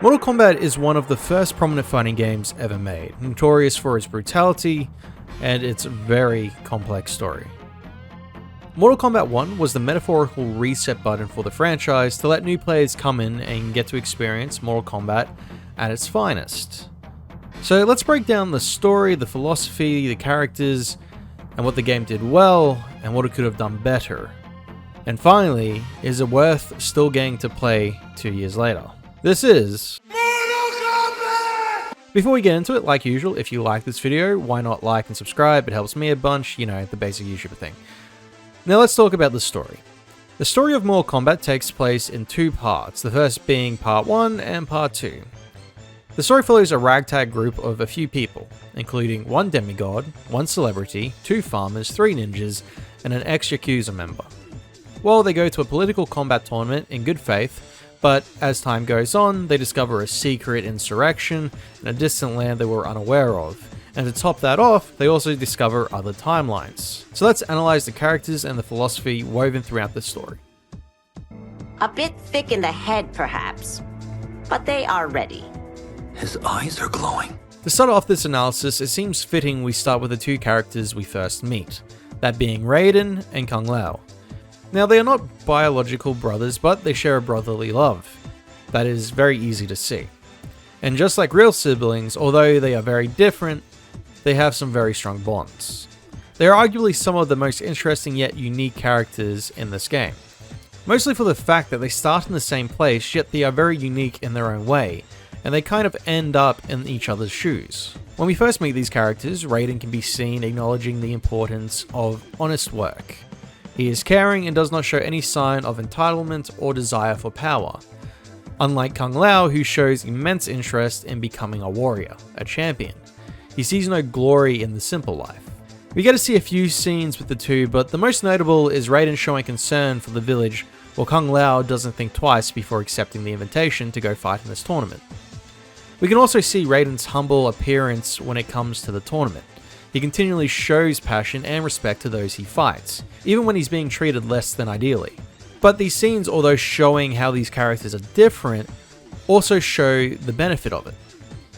Mortal Kombat is one of the first prominent fighting games ever made, notorious for its brutality and its very complex story. Mortal Kombat 1 was the metaphorical reset button for the franchise to let new players come in and get to experience Mortal Kombat at its finest. So let's break down the story, the philosophy, the characters, and what the game did well and what it could have done better. And finally, is it worth still getting to play 2 years later? This is Mortal Kombat! Before we get into it, like usual, if you like this video, why not like and subscribe? It helps me a bunch, you know, the basic YouTuber thing. Now let's talk about the story. The story of Mortal Kombat takes place in two parts, the first being part 1 and part 2. The story follows a ragtag group of a few people, including one demigod, one celebrity, 2 farmers, 3 ninjas, and an ex-Yakuza member. Well, they go to a political combat tournament in good faith, but as time goes on, they discover a secret insurrection in a distant land they were unaware of. And to top that off, they also discover other timelines. So let's analyze the characters and the philosophy woven throughout the story. A bit thick in the head, perhaps, but they are ready. His eyes are glowing. To start off this analysis, it seems fitting we start with the 2 characters we first meet, that being Raiden and Kung Lao. Now, they are not biological brothers, but they share a brotherly love. That is very easy to see. And just like real siblings, although they are very different, they have some very strong bonds. They are arguably some of the most interesting yet unique characters in this game. Mostly for the fact that they start in the same place, yet they are very unique in their own way, and they kind of end up in each other's shoes. When we first meet these characters, Raiden can be seen acknowledging the importance of honest work. He is caring and does not show any sign of entitlement or desire for power. Unlike Kung Lao, who shows immense interest in becoming a warrior, a champion. He sees no glory in the simple life. We get to see a few scenes with the two, but the most notable is Raiden showing concern for the village, while Kung Lao doesn't think twice before accepting the invitation to go fight in this tournament. We can also see Raiden's humble appearance when it comes to the tournament. He continually shows passion and respect to those he fights, even when he's being treated less than ideally. But these scenes, although showing how these characters are different, also show the benefit of it.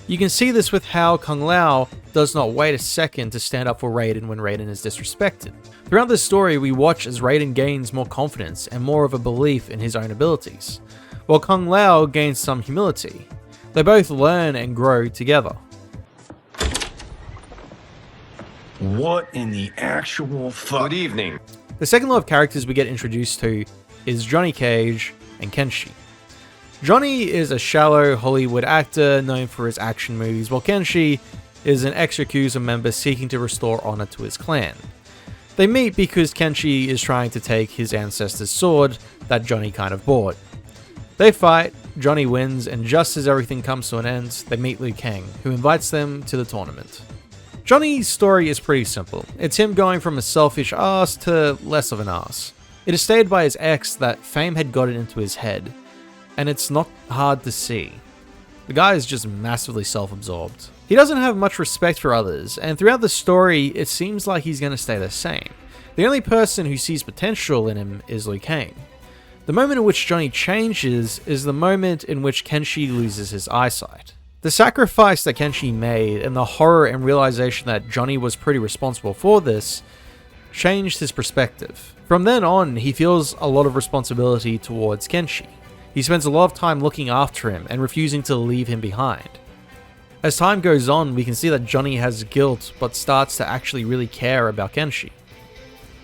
You can see this with how Kung Lao does not wait a second to stand up for Raiden when Raiden is disrespected. Throughout this story, we watch as Raiden gains more confidence and more of a belief in his own abilities, while Kung Lao gains some humility. They both learn and grow together. What in the actual fuck? Good evening. The second lot of characters we get introduced to is Johnny Cage and Kenshi. Johnny is a shallow Hollywood actor known for his action movies, while Kenshi is an ex-Yakuza member seeking to restore honor to his clan. They meet because Kenshi is trying to take his ancestor's sword that Johnny kind of bought. They fight, Johnny wins, and just as everything comes to an end, they meet Liu Kang, who invites them to the tournament. Johnny's story is pretty simple. It's him going from a selfish ass to less of an ass. It is stated by his ex that fame had gotten into his head, and it's not hard to see. The guy is just massively self-absorbed. He doesn't have much respect for others, and throughout the story, it seems like he's going to stay the same. The only person who sees potential in him is Liu Kang. The moment in which Johnny changes is the moment in which Kenshi loses his eyesight. The sacrifice that Kenshi made and the horror and realization that Johnny was pretty responsible for this changed his perspective. From then on, he feels a lot of responsibility towards Kenshi. He spends a lot of time looking after him and refusing to leave him behind. As time goes on, we can see that Johnny has guilt but starts to actually really care about Kenshi.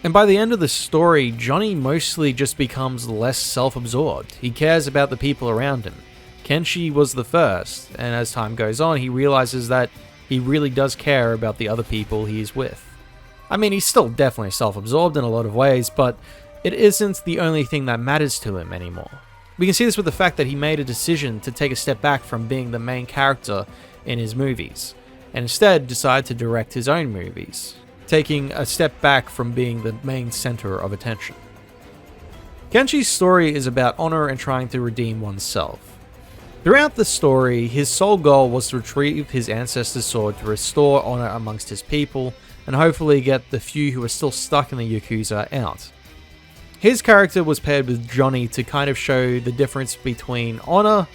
And by the end of the story, Johnny mostly just becomes less self-absorbed. He cares about the people around him. Kenshi was the first, and as time goes on, he realizes that he really does care about the other people he's with. I mean, he's still definitely self-absorbed in a lot of ways, but it isn't the only thing that matters to him anymore. We can see this with the fact that he made a decision to take a step back from being the main character in his movies, and instead decided to direct his own movies, taking a step back from being the main center of attention. Kenshi's story is about honor and trying to redeem oneself. Throughout the story, his sole goal was to retrieve his ancestor's sword to restore honor amongst his people, and hopefully get the few who are still stuck in the Yakuza out. His character was paired with Johnny to kind of show the difference between honor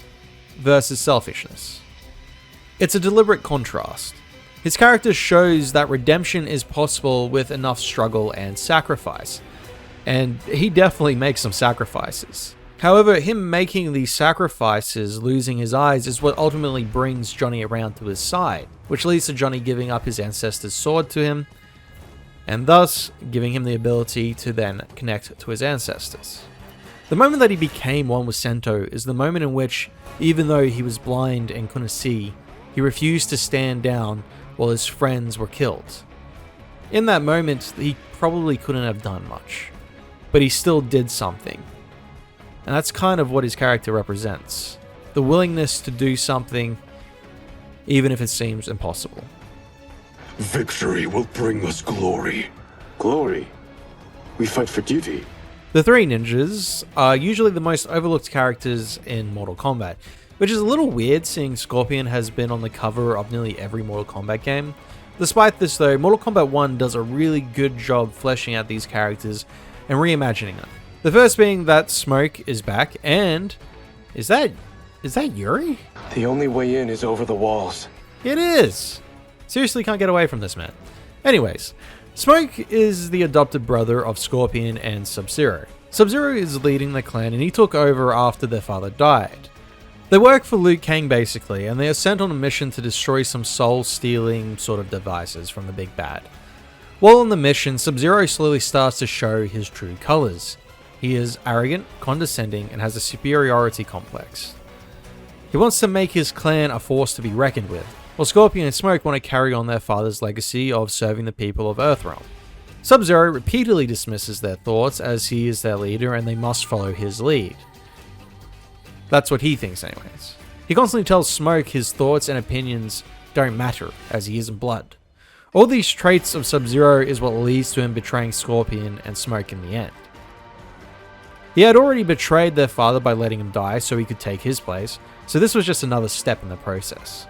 versus selfishness. It's a deliberate contrast. His character shows that redemption is possible with enough struggle and sacrifice, and he definitely makes some sacrifices. However, him making these sacrifices, losing his eyes, is what ultimately brings Johnny around to his side, which leads to Johnny giving up his ancestor's sword to him, and thus giving him the ability to then connect to his ancestors. The moment that he became one with Sento is the moment in which, even though he was blind and couldn't see, he refused to stand down while his friends were killed. In that moment, he probably couldn't have done much, but he still did something. And that's kind of what his character represents. The willingness to do something, even if it seems impossible. Victory will bring us glory. Glory? We fight for duty. The three ninjas are usually the most overlooked characters in Mortal Kombat, which is a little weird seeing Scorpion has been on the cover of nearly every Mortal Kombat game. Despite this though, Mortal Kombat 1 does a really good job fleshing out these characters and reimagining them. The first being that Smoke is back, and is that Yuri? The only way in is over the walls. It is! Seriously can't get away from this man. Anyways, Smoke is the adopted brother of Scorpion and Sub-Zero. Sub-Zero is leading the clan and he took over after their father died. They work for Liu Kang basically, and they are sent on a mission to destroy some soul-stealing sort of devices from the big bad. While on the mission, Sub-Zero slowly starts to show his true colors. He is arrogant, condescending, and has a superiority complex. He wants to make his clan a force to be reckoned with, while Scorpion and Smoke want to carry on their father's legacy of serving the people of Earthrealm. Sub-Zero repeatedly dismisses their thoughts as he is their leader and they must follow his lead. That's what he thinks anyways. He constantly tells Smoke his thoughts and opinions don't matter as he isn't blood. All these traits of Sub-Zero is what leads to him betraying Scorpion and Smoke in the end. He had already betrayed their father by letting him die so he could take his place, so this was just another step in the process.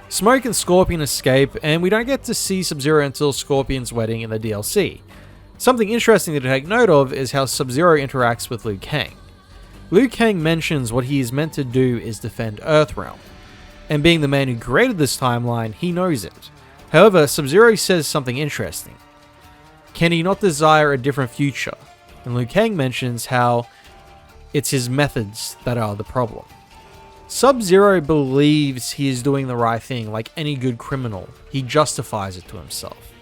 Smoke and Scorpion escape, and we don't get to see Sub-Zero until Scorpion's wedding in the DLC. Something interesting to take note of is how Sub-Zero interacts with Liu Kang. Liu Kang mentions what he is meant to do is defend Earthrealm, and being the man who created this timeline, he knows it. However, Sub-Zero says something interesting. Can he not desire a different future? And Liu Kang mentions how it's his methods that are the problem. Sub-Zero believes he is doing the right thing like any good criminal. He justifies it to himself.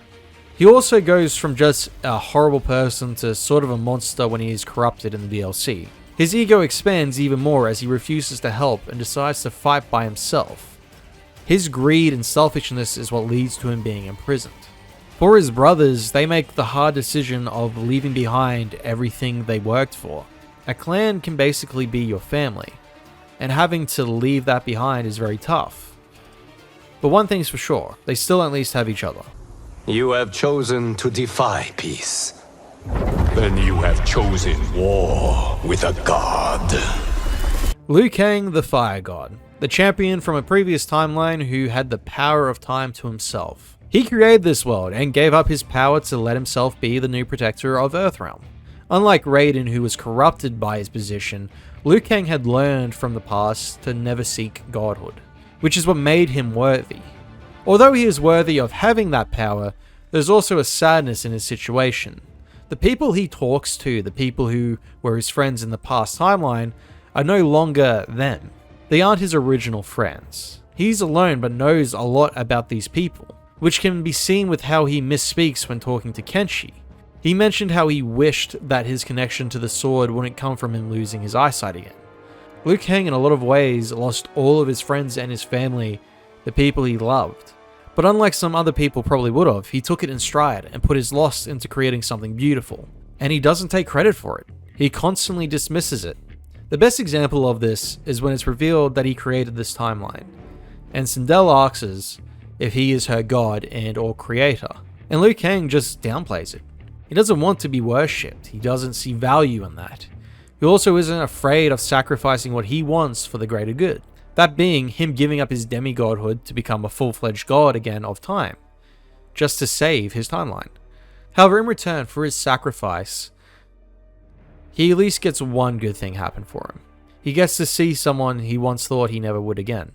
He also goes from just a horrible person to sort of a monster when he is corrupted in the DLC. His ego expands even more as he refuses to help and decides to fight by himself. His greed and selfishness is what leads to him being imprisoned. For his brothers, they make the hard decision of leaving behind everything they worked for. A clan can basically be your family, and having to leave that behind is very tough. But one thing's for sure, they still at least have each other. You have chosen to defy peace. Then you have chosen war with a god. Liu Kang, the Fire God, the champion from a previous timeline who had the power of time to himself. He created this world and gave up his power to let himself be the new protector of Earthrealm. Unlike Raiden, who was corrupted by his position, Liu Kang had learned from the past to never seek godhood, which is what made him worthy. Although he is worthy of having that power, there's also a sadness in his situation. The people he talks to, the people who were his friends in the past timeline, are no longer them. They aren't his original friends. He's alone but knows a lot about these people, which can be seen with how he misspeaks when talking to Kenshi. He mentioned how he wished that his connection to the sword wouldn't come from him losing his eyesight again. Liu Kang in a lot of ways lost all of his friends and his family, the people he loved. But unlike some other people probably would have, he took it in stride and put his loss into creating something beautiful. And he doesn't take credit for it. He constantly dismisses it. The best example of this is when it's revealed that he created this timeline, and Sindel asks if he is her god and or creator, and Liu Kang just downplays it. He doesn't want to be worshipped, he doesn't see value in that. He also isn't afraid of sacrificing what he wants for the greater good, that being him giving up his demigodhood to become a full-fledged god again of time, just to save his timeline. However, in return for his sacrifice, he at least gets one good thing happen for him. he gets to see someone he once thought he never would again.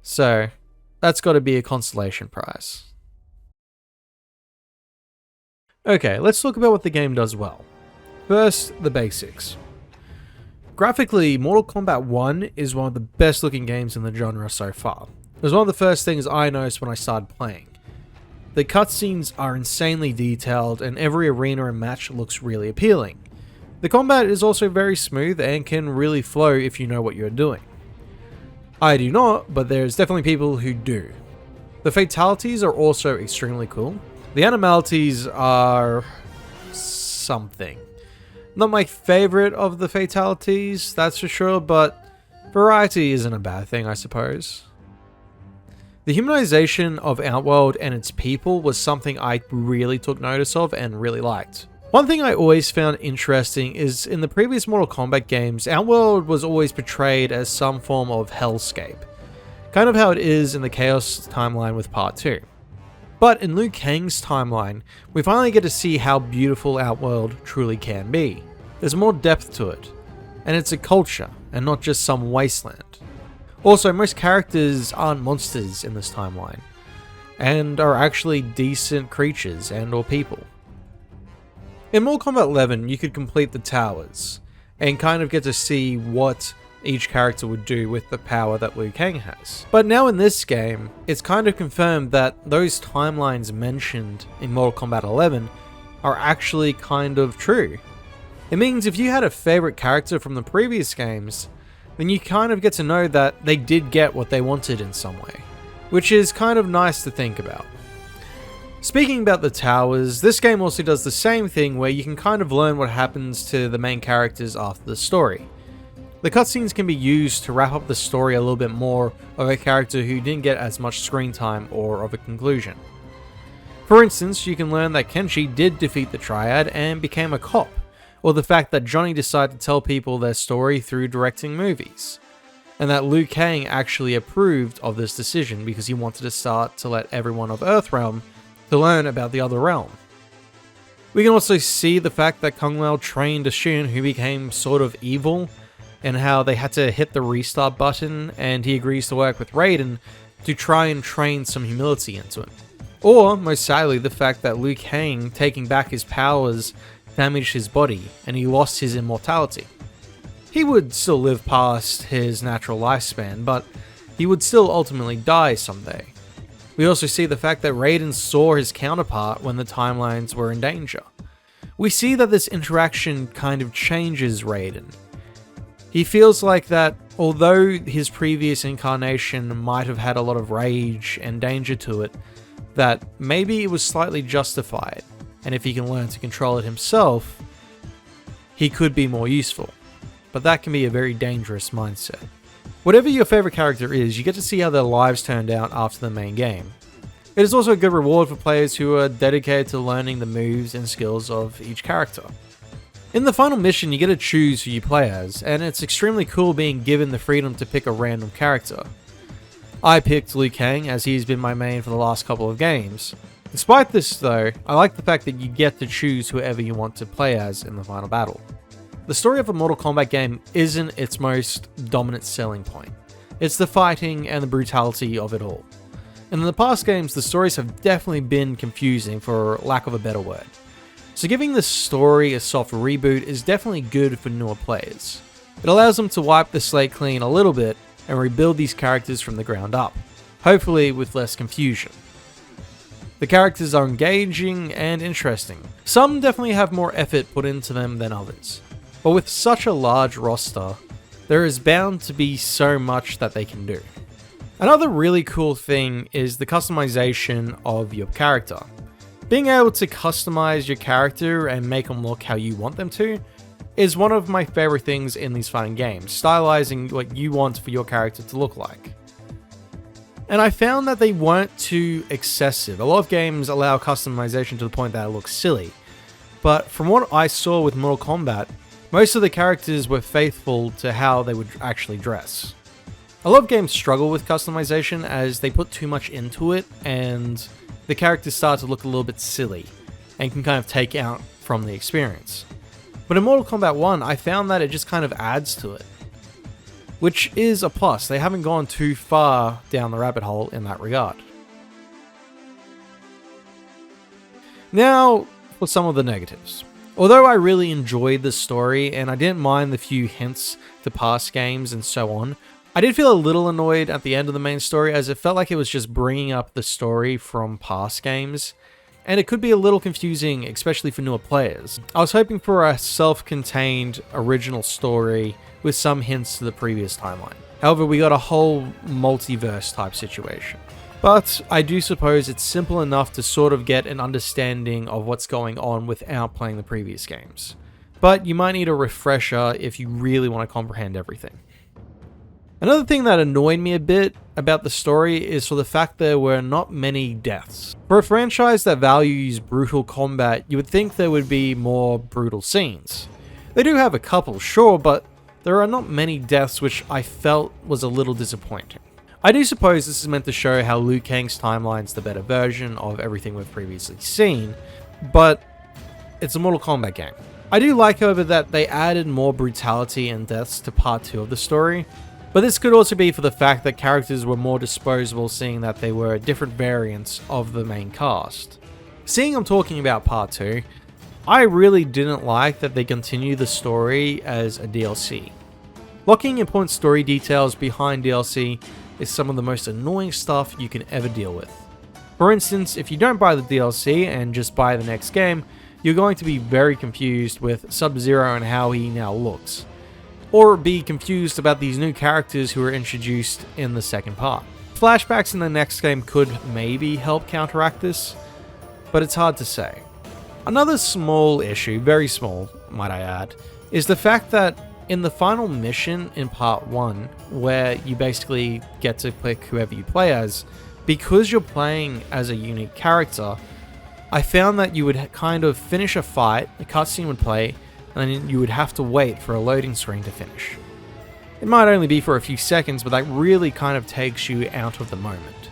So, that's got to be a consolation prize. Okay, let's talk about what the game does well. First, the basics. Graphically, Mortal Kombat 1 is one of the best looking games in the genre so far. It was one of the first things I noticed when I started playing. The cutscenes are insanely detailed and every arena and match looks really appealing. The combat is also very smooth and can really flow if you know what you're doing. I do not, but there's definitely people who do. The fatalities are also extremely cool. The animalities are something. Not my favorite of the fatalities, that's for sure, but variety isn't a bad thing, I suppose. The humanization of Outworld and its people was something I really took notice of and really liked. One thing I always found interesting is in the previous Mortal Kombat games, Outworld was always portrayed as some form of hellscape. Kind of how it is in the Chaos timeline with Part 2. But in Liu Kang's timeline, we finally get to see how beautiful Outworld truly can be. There's more depth to it, and it's a culture, and not just some wasteland. Also, most characters aren't monsters in this timeline, and are actually decent creatures and or people. In Mortal Kombat 11, you could complete the towers, and kind of get to see what each character would do with the power that Liu Kang has. But now in this game, it's kind of confirmed that those timelines mentioned in Mortal Kombat 11 are actually kind of true. It means if you had a favorite character from the previous games, then you kind of get to know that they did get what they wanted in some way, which is kind of nice to think about. Speaking about the towers, this game also does the same thing where you can kind of learn what happens to the main characters after the story. The cutscenes can be used to wrap up the story a little bit more of a character who didn't get as much screen time or of a conclusion. For instance, you can learn that Kenshi did defeat the Triad and became a cop, or the fact that Johnny decided to tell people their story through directing movies, and that Liu Kang actually approved of this decision because he wanted to start to let everyone of Earthrealm to learn about the other realm. We can also see the fact that Kung Lao trained a Shun who became sort of evil, and how they had to hit the restart button and he agrees to work with Raiden to try and train some humility into him. Or, most sadly, the fact that Liu Kang taking back his powers damaged his body and he lost his immortality. He would still live past his natural lifespan, but he would still ultimately die someday. We also see the fact that Raiden saw his counterpart when the timelines were in danger. We see that this interaction kind of changes Raiden. He feels like that although his previous incarnation might have had a lot of rage and danger to it, that maybe it was slightly justified, and if he can learn to control it himself, he could be more useful. But that can be a very dangerous mindset. Whatever your favorite character is, you get to see how their lives turned out after the main game. It is also a good reward for players who are dedicated to learning the moves and skills of each character. In the final mission, you get to choose who you play as, and it's extremely cool being given the freedom to pick a random character. I picked Liu Kang as he's been my main for the last couple of games. Despite this though, I like the fact that you get to choose whoever you want to play as in the final battle. The story of a Mortal Kombat game isn't its most dominant selling point. It's the fighting and the brutality of it all. And in the past games, the stories have definitely been confusing for lack of a better word. So giving this story a soft reboot is definitely good for newer players. It allows them to wipe the slate clean a little bit and rebuild these characters from the ground up, hopefully with less confusion. The characters are engaging and interesting. Some definitely have more effort put into them than others. But with such a large roster, there is bound to be so much that they can do. Another really cool thing is the customization of your character. Being able to customize your character and make them look how you want them to is one of my favorite things in these fighting games, stylizing what you want for your character to look like. And I found that they weren't too excessive. A lot of games allow customization to the point that it looks silly, but from what I saw with Mortal Kombat, most of the characters were faithful to how they would actually dress. A lot of games struggle with customization as they put too much into it and the characters start to look a little bit silly and can kind of take out from the experience. But in Mortal Kombat 1, I found that it just kind of adds to it, which is a plus. They haven't gone too far down the rabbit hole in that regard. Now, for some of the negatives. Although I really enjoyed the story and I didn't mind the few hints to past games and so on, I did feel a little annoyed at the end of the main story, as it felt like it was just bringing up the story from past games, and it could be a little confusing, especially for newer players. I was hoping for a self-contained original story with some hints to the previous timeline. However, we got a whole multiverse type situation. But I do suppose it's simple enough to sort of get an understanding of what's going on without playing the previous games. But you might need a refresher if you really want to comprehend everything. Another thing that annoyed me a bit about the story is for the fact there were not many deaths. For a franchise that values brutal combat, you would think there would be more brutal scenes. They do have a couple, sure, but there are not many deaths, which I felt was a little disappointing. I do suppose this is meant to show how Liu Kang's timeline's the better version of everything we've previously seen, but it's a Mortal Kombat game. I do like, however, that they added more brutality and deaths to part 2 of the story, but this could also be for the fact that characters were more disposable, seeing that they were different variants of the main cast. Seeing I'm talking about part 2, I really didn't like that they continued the story as a DLC. Locking important story details behind DLC is some of the most annoying stuff you can ever deal with. For instance, if you don't buy the DLC and just buy the next game, you're going to be very confused with Sub-Zero and how he now looks, or be confused about these new characters who are introduced in the second part. Flashbacks in the next game could maybe help counteract this, but it's hard to say. Another small issue, very small might I add, is the fact that in the final mission in part 1, where you basically get to pick whoever you play as, because you're playing as a unique character, I found that you would kind of finish a fight, the cutscene would play, and then you would have to wait for a loading screen to finish. It might only be for a few seconds, but that really kind of takes you out of the moment.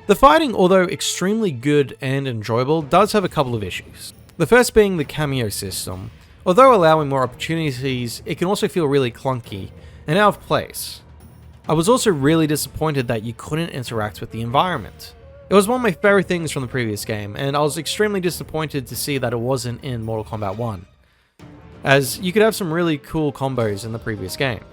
The fighting, although extremely good and enjoyable, does have a couple of issues. The first being the Kameo system. Although allowing more opportunities, it can also feel really clunky and out of place. I was also really disappointed that you couldn't interact with the environment. It was one of my favorite things from the previous game, and I was extremely disappointed to see that it wasn't in Mortal Kombat 1, as you could have some really cool combos in the previous game.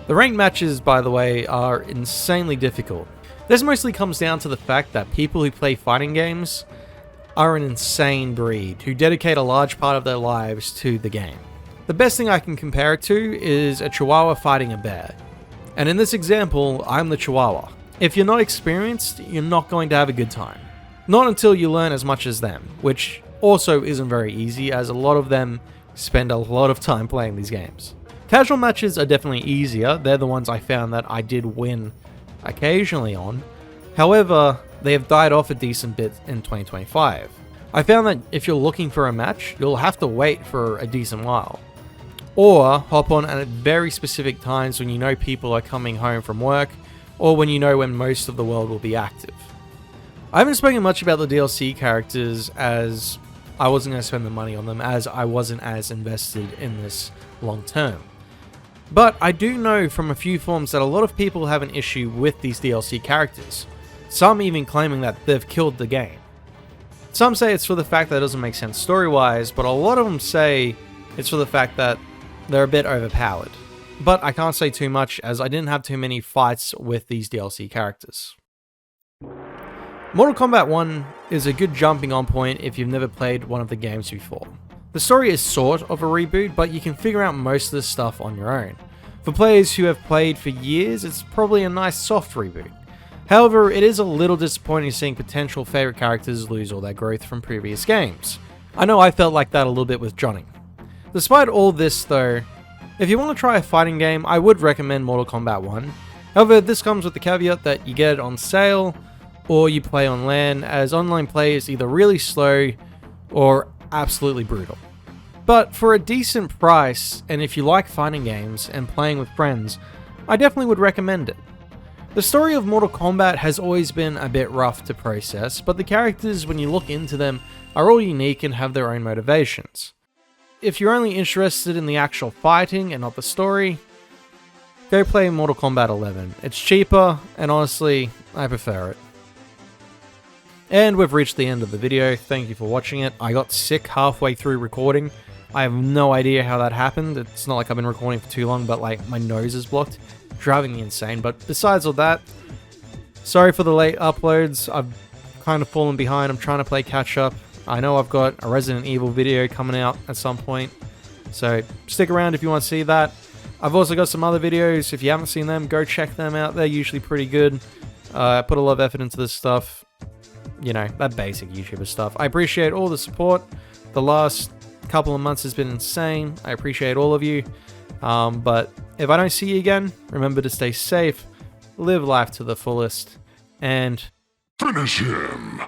The ranked matches, by the way, are insanely difficult. This mostly comes down to the fact that people who play fighting games are an insane breed who dedicate a large part of their lives to the game. The best thing I can compare it to is a chihuahua fighting a bear. And in this example, I'm the chihuahua. If you're not experienced, you're not going to have a good time. Not until you learn as much as them, which also isn't very easy, as a lot of them spend a lot of time playing these games. Casual matches are definitely easier. They're the ones I found that I did win occasionally on. However, they have died off a decent bit in 2025. I found that if you're looking for a match, you'll have to wait for a decent while, or hop on at very specific times when you know people are coming home from work, or when you know when most of the world will be active. I haven't spoken much about the DLC characters, as I wasn't going to spend the money on them, as I wasn't as invested in this long term. But I do know from a few forums that a lot of people have an issue with these DLC characters, some even claiming that they've killed the game. Some say it's for the fact that it doesn't make sense story-wise, but a lot of them say it's for the fact that they're a bit overpowered. But I can't say too much, as I didn't have too many fights with these DLC characters. Mortal Kombat 1 is a good jumping on point if you've never played one of the games before. The story is sort of a reboot, but you can figure out most of the stuff on your own. For players who have played for years, it's probably a nice soft reboot. However, it is a little disappointing seeing potential favourite characters lose all their growth from previous games. I know I felt like that a little bit with Johnny. Despite all this though, if you want to try a fighting game, I would recommend Mortal Kombat 1. However, this comes with the caveat that you get it on sale, or you play on LAN, as online play is either really slow or absolutely brutal. But for a decent price, and if you like fighting games and playing with friends, I definitely would recommend it. The story of Mortal Kombat has always been a bit rough to process, but the characters, when you look into them, are all unique and have their own motivations. if you're only interested in the actual fighting and not the story, go play Mortal Kombat 11. It's cheaper, and honestly, I prefer it. And we've reached the end of the video. Thank you for watching it. I got sick halfway through recording. I have no idea how that happened. It's not like I've been recording for too long, but like my nose is blocked, driving me insane. But besides all that, sorry for the late uploads. I've kind of fallen behind. I'm trying to play catch up. I know I've got a Resident Evil video coming out at some point, so stick around if you want to see that. I've also got some other videos. If you haven't seen them, go check them out. They're usually pretty good. I put a lot of effort into this stuff. You know, that basic YouTuber stuff. I appreciate all the support. The last couple of months has been insane. I appreciate all of you. But if I don't see you again, remember to stay safe, live life to the fullest, and Finish him!